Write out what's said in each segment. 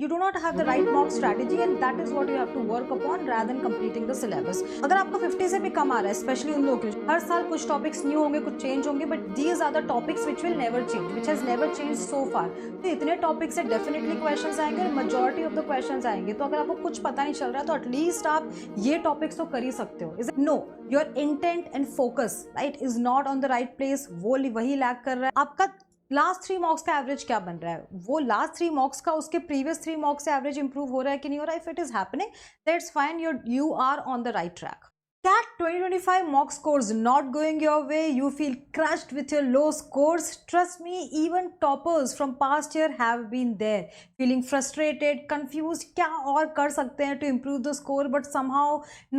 You do not have the right mock strategy and that is what you have to work upon rather than completing the syllabus. अगर आपका 50 से भी कम आ रहा है, specially उन लोगों के लिए हर साल कुछ टॉपिक्स न्यू होंगे, कुछ चेंज होंगे, but these are the topics which will never change, which has never change so far. तो इतने टॉपिक्स से डेफिनेटली क्वेश्चंस आएंगे और मेजॉरिटी ऑफ द क्वेश्चंस आएंगे. तो अगर आपको कुछ पता नहीं चल रहा है तो एटलीस्ट आप ये टॉपिक्स तो कर ही सकते हो. Is no, your intent and focus right is not on the right place. वो वही लैक कर रहा है. आपका लास्ट 3 मॉक्स का एवरेज क्या बन रहा है, वो लास्ट 3 मॉक्स का उसके प्रीवियस 3 मॉक्स से एवरेज इंप्रूव हो रहा है कि नहीं हो रहा है. If it is happening that's fine, you are on the right track. CAT 2025 mock scores not going your way, you feel crushed with your low scores. Trust me, even toppers from past year have been there, feeling frustrated, confused, क्या और कर सकते हैं to improve the score, but somehow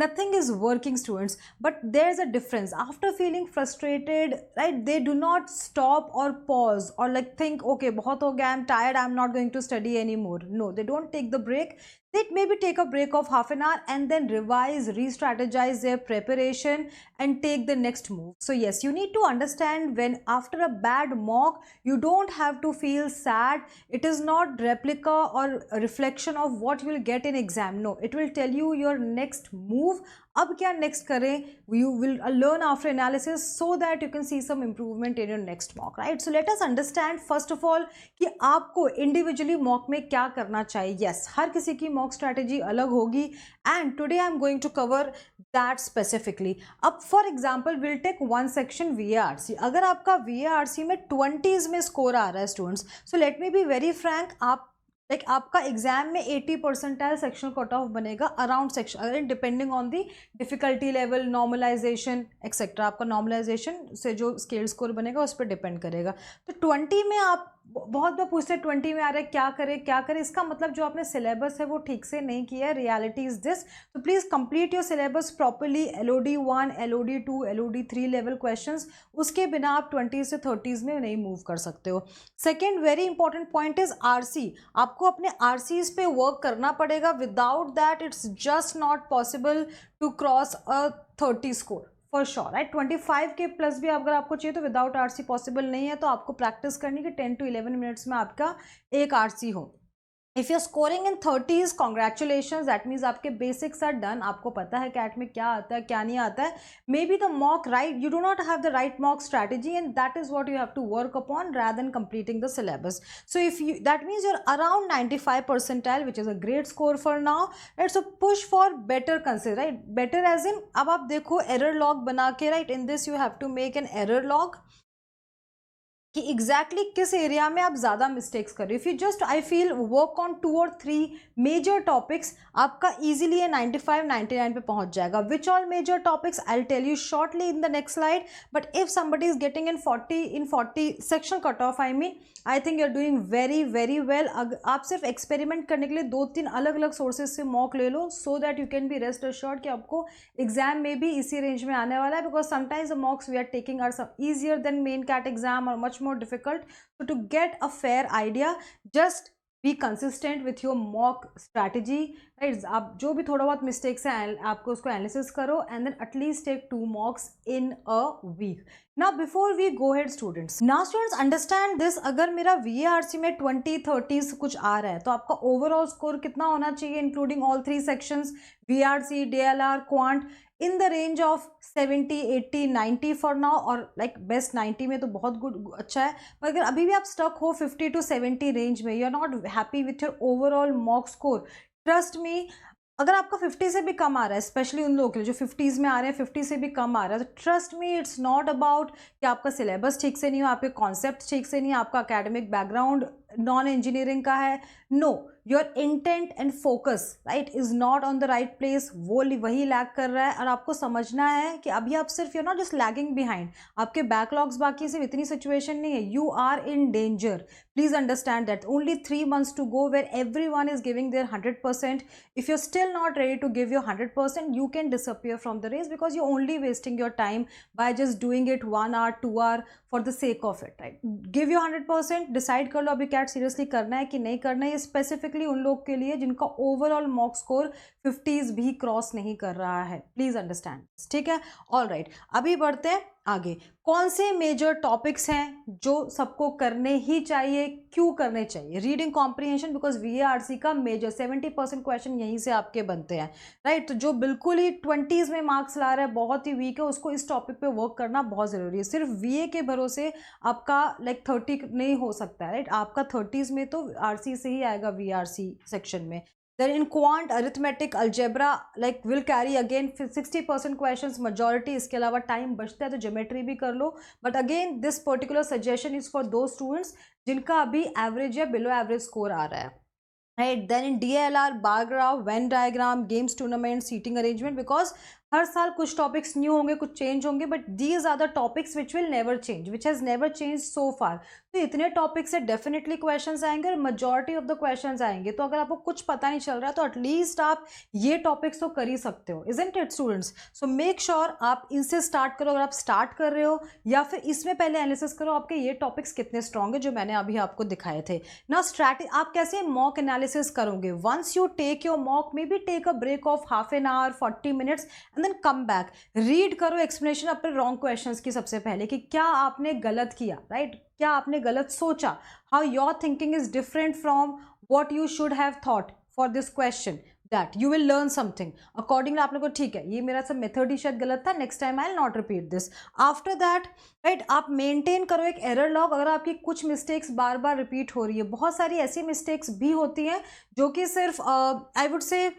nothing is working, students. But there's a difference. After feeling frustrated, right, they do not stop or pause or like think, okay, बहुत हो गया, I'm tired, I'm not going to study anymore. No, they don't take the break. They maybe take a break of half an hour and then revise, re-strategize their preparation and take the next move. So yes, you need to understand when after a bad mock, you don't have to feel sad. It is not replica or a reflection of what you will get in exam. No, it will tell you your next move. अब क्या next करें, you will learn after analysis so that you can see some improvement in your next mock, right? So let us understand first of all कि आपको individually mock में क्या करना चाहिए. Yes, हर किसी की mock strategy अलग होगी and today I am going to cover that specifically. अब for example we'll take one section VARC. अगर आपका VARC में 20s में score आ रहा है students, so let me be very frank, आप आपका एग्जाम में 80 परसेंटाइल सेक्शनल कट ऑफ बनेगा around section, depending on the difficulty level, normalisation etcetera. आपका नॉर्मलाइजेशन से जो स्केल स्कोर बनेगा उस पर डिपेंड करेगा. तो 20 में आप बहुत बार पूछते हैं 20 में आ रहा है क्या करें, इसका मतलब जो आपने सिलेबस है वो ठीक से नहीं किया है. Reality is this. तो please complete your syllabus properly. LOD 1, LOD 2, LOD 3 level questions, उसके बिना आप 20 से 30s में नहीं मूव कर सकते हो. Second very important point is RC. आपको अपने RCs पे वर्क करना पड़ेगा. Without that it's just not possible to cross a 30 score for sure, right. 25 के प्लस भी अगर आपको चाहिए तो विदाउट RC पॉसिबल नहीं है. तो आपको प्रैक्टिस करनी कि 10 to 11 मिनट्स में आपका एक RC हो. If you are scoring in 30s, congratulation, that means आपके बेसिक्स आर डन. आपको पता है कैट में क्या आता है क्या नहीं आता है. Maybe the mock right, you do not have the right mock strategy and that is what you have to work upon rather than completing the syllabus. So if you, that means you're around 95 percentile, which is a great score for now. Right, so push for better consider, right, better as in अब आप देखो error log बना के, right, in this you have to make an error log कि exactly किस area में आप ज़्यादा मिस्टेक्स कर रहे हो. If you just I feel work on 2 or 3 major topics, आपका इजीली ये 95-99 पे पहुंच जाएगा. Which all major topics I will tell you shortly in the next slide. But if somebody is getting in 40 section cut off, I mean I think you are doing very very well. आप सिर्फ experiment करने के लिए 2-3 अलग अलग sources से mock ले लो so that you can be rest assured कि आपको एग्जाम में भी इसी रेंज में आने वाला है. Because sometimes the mocks we are taking are easier than main CAT exam और much more difficult. So to get a fair idea, just be consistent with your mock strategy, right? आप जो भी थोड़ा बहुत मिस्टेक्स हैं आपको उसको analysis करो and then at least take 2 mocks in a week. Now before we go ahead students, understand this. अगर मेरा VARC में 20-30 कुछ आ रहा है तो आपका ओवरऑल स्कोर कितना होना चाहिए including all 3 sections, VARC, DLR, quant, in the range of 70, 80, 90 for now, और लाइक बेस्ट 90 में तो बहुत गुड अच्छा है. पर अगर अभी भी आप स्टक हो 50 to 70 रेंज में, you are not happy with your overall mock score, trust me, अगर आपका 50 से भी कम आ रहा है, स्पेशली उन लोगों के लिए जो 50s में आ रहे हैं, 50 से भी कम आ रहा है, तो trust me it's not about कि आपका सिलेबस ठीक से नहीं हो, आपके कॉन्सेप्ट ठीक से नहीं है, आपका एकेडमिक बैकग्राउंड नॉन इंजीनियरिंग का है. No, your intent and focus right is not on the right place. वो वही लैग कर रहा है और आपको समझना है कि अभी आप सिर्फ you not just lagging behind, आपके बैकलॉग्स बाकी सिर्फ इतनी सिचुएशन नहीं है. You are in danger. Please understand that only 3 months to go where everyone is giving their 100%. If you're still not ready to give your 100%, you can disappear from the race because you're only wasting your time by just doing it 1 hour, 2 hour for the sake of it, right? Give your 100%, decide कर लो अभी cat seriously करना है कि नहीं करना है. ये specifically उन लोग के लिए जिनका ओवरऑल मॉक स्कोर 50s भी क्रॉस नहीं कर रहा है. प्लीज अंडरस्टैंड, ठीक है. ऑल राइट, अभी बढ़ते हैं आगे कौन से मेजर टॉपिक्स हैं जो सबको करने ही चाहिए, क्यों करने चाहिए? रीडिंग कॉम्प्रिहेंशन, बिकॉज VARC का मेजर 70% क्वेश्चन यहीं से आपके बनते हैं, राइट? तो जो बिल्कुल ही 20s में मार्क्स ला रहा है, बहुत ही वीक है, उसको इस टॉपिक पे वर्क करना बहुत ज़रूरी है। सिर्फ VA के भरोसे आपका लाइक 30 नहीं हो सकता है, राइट? आपका 30s में तो RC से ही आएगा, VRC सेक्शन में। Then in quant, arithmetic, algebra like will carry again 60% questions majority. इसके अलावा टाइम बचता है तो ज्योमेट्री भी कर लो, but again this particular suggestion is for those students जिनका अभी एवरेज या बिलो एवरेज स्कोर आ रहा है, right? Then in DLR, bar graph, Venn diagram, games, tournament, seating arrangement, because हर साल कुछ टॉपिक्स न्यू होंगे, कुछ चेंज होंगे, but these are the topics which will never change, which has never change so far. तो इतने topic से definitely questions आएंगे और मेजॉरिटी ऑफ द क्वेश्चंस आएंगे। तो अगर आपको कुछ पता नहीं चल रहा है तो एटलीस्ट आप ये टॉपिक्स तो कर ही सकते हो, isn't it students? So make sure आप इनसे स्टार्ट करो। अगर आप स्टार्ट कर रहे हो या फिर इसमें पहले एनालिसिस करो आपके ये टॉपिक्स कितने स्ट्रॉन्ग है जो मैंने अभी आपको दिखाए थे ना। स्ट्रैटेजी आप कैसे मॉक एनालिसिस करोगे? Once you take your mock, maybe take a break of half an hour, 40 minutes and then come back, read करो एक्सप्लेनेशन अपने रॉन्ग क्वेश्चंस की सबसे पहले कि क्या आपने गलत किया, राइट? क्या आपने गलत सोचा, how your thinking is different from what you should have thought for this question, that you will learn something accordingly. आप लोगों को ठीक है, ये मेरा सब मेथड ही शायद गलत था, next time I will not repeat this. After that, right, आप मेंटेन करो एक एरर लॉग। अगर आपकी कुछ मिस्टेक्स बार बार रिपीट हो रही है, बहुत सारी ऐसी मिस्टेक्स भी होती हैं जो कि सिर्फ आई वुड से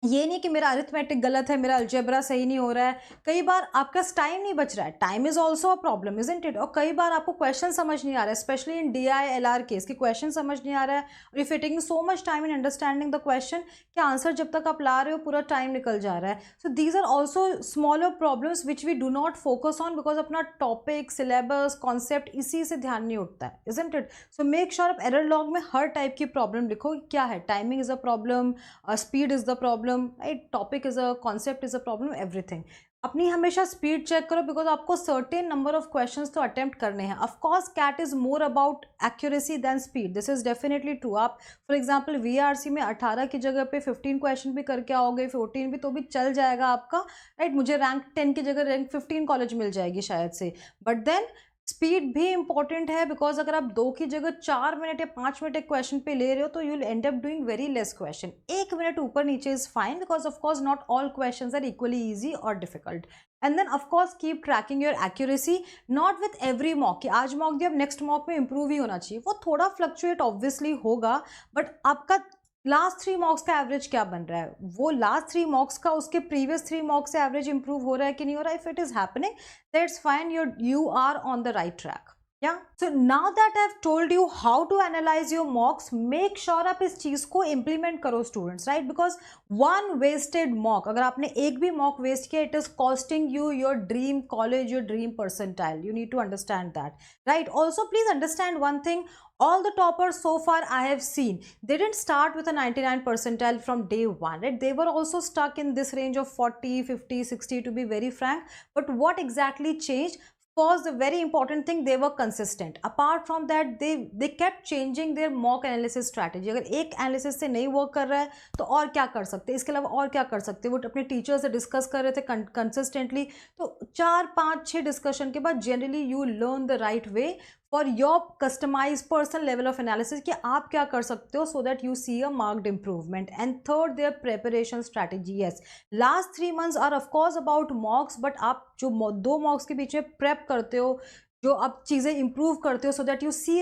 ये नहीं कि मेरा अरिथमेटिक गलत है, मेरा अलजेब्रा सही नहीं हो रहा है, कई बार आपका टाइम नहीं बच रहा है, time is also a problem, isn't it? और कई बार आपको क्वेश्चन समझ नहीं आ रहा है, स्पेशली इन DILR केस की क्वेश्चन समझ नहीं आ रहा है और if you taking so much time in understanding the question कि आंसर जब तक आप ला रहे हो पूरा टाइम निकल जा रहा है। So these are also smaller problems which we do not focus on because अपना टॉपिक, सिलेबस, कॉन्सेप्ट इसी से ध्यान नहीं उठता है, isn't it? So make sure आप एरर लॉग में हर टाइप की प्रॉब्लम लिखो, क्या है, timing is a problem, speed is the problem, right? Topic is a, concept is a problem, everything. अपनी हमेशा स्पीड चेक करो बिकॉज आपको सर्टेन नंबर ऑफ क्वेश्चंस तो अटेम्प्ट करने हैं। Of course CAT is more about accuracy than speed, this is definitely true. आप for example VRC में 18 की जगह पे 15 क्वेश्चन भी करके आओगे, 14 भी, तो भी चल जाएगा आपका, राइट? मुझे रैंक 10 की जगह रैंक 15 कॉलेज मिल जाएगी शायद से, बट देन स्पीड भी इंपॉर्टेंट है बिकॉज अगर आप 2 की जगह 4 मिनट या 5 मिनट एक क्वेश्चन पे ले रहे हो तो you will end up doing very less question. 1 minute ऊपर नीचे is fine because of course not all questions are equally easy और difficult. And then of course keep tracking your accuracy, not with every mock कि आज mock दिया अब next mock में improve ही होना चाहिए, वो थोड़ा फ्लक्चुएट ऑब्वियसली होगा, बट आपका लास्ट 3 मॉक्स का एवरेज क्या बन रहा है, वो लास्ट 3 मॉक्स का उसके प्रीवियस 3 मॉक्स से एवरेज इंप्रूव हो रहा है कि नहीं हो रहा है? If it is happening that's fine, you are on the right track. Yeah, so now that I've told you how to analyze your mocks, make sure आप इस चीज को implement करो students, right? Because one wasted mock, अगर आपने एक भी mock waste किया, it is costing you your dream college, your dream percentile. You need to understand that, right? Also, please understand one thing. All the toppers so far I have seen, they didn't start with a 99 percentile from day one, right? They were also stuck in this range of 40, 50, 60 to be very frank. But what exactly changed? Was the very important thing, they were consistent. Apart from that, they kept changing their mock analysis strategy. अगर एक analysis से नहीं work कर रहा है तो और क्या कर सकते हैं, इसके अलावा और क्या कर सकते हैं, वो अपने टीचर से डिस्कस कर रहे थे कंसिस्टेंटली। तो 4, 5, 6 डिस्कशन के बाद generally you learn the right way for your customise personal level of analysis कि आप क्या कर सकते हो so that you see a marked improvement. And third, there preparation strategy. Yes, last 3 months are of course about mocks, but आप जो 2 मॉक्स के बीच में प्रेप करते हो, जो आप चीज़ें इंप्रूव करते हो so that you see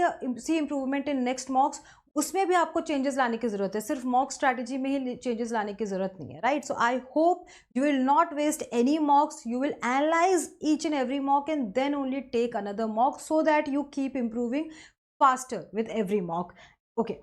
improvement in next mocks, उसमें भी आपको चेंजेस लाने की ज़रूरत है, सिर्फ मॉक स्ट्रैटेजी में ही चेंजेस लाने की ज़रूरत नहीं है, right? So I hope you will not waste any mocks, you will analyse each and every mock and then only take another mock so that you keep improving faster with every mock. Okay,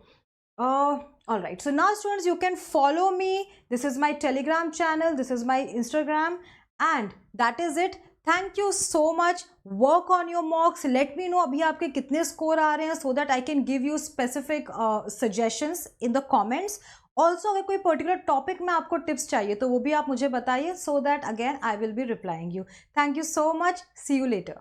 all right, so now students you can follow me. This is my Telegram channel, this is my Instagram, and that is it. Thank you so much. Work on your mocks. Let me know अभी आपके कितने score आ रहे हैं so that I can give you specific suggestions in the comments. Also अगर कोई particular topic में आपको tips चाहिए तो वो भी आप मुझे बताइए so that again I will be replying you. Thank you so much. See you later.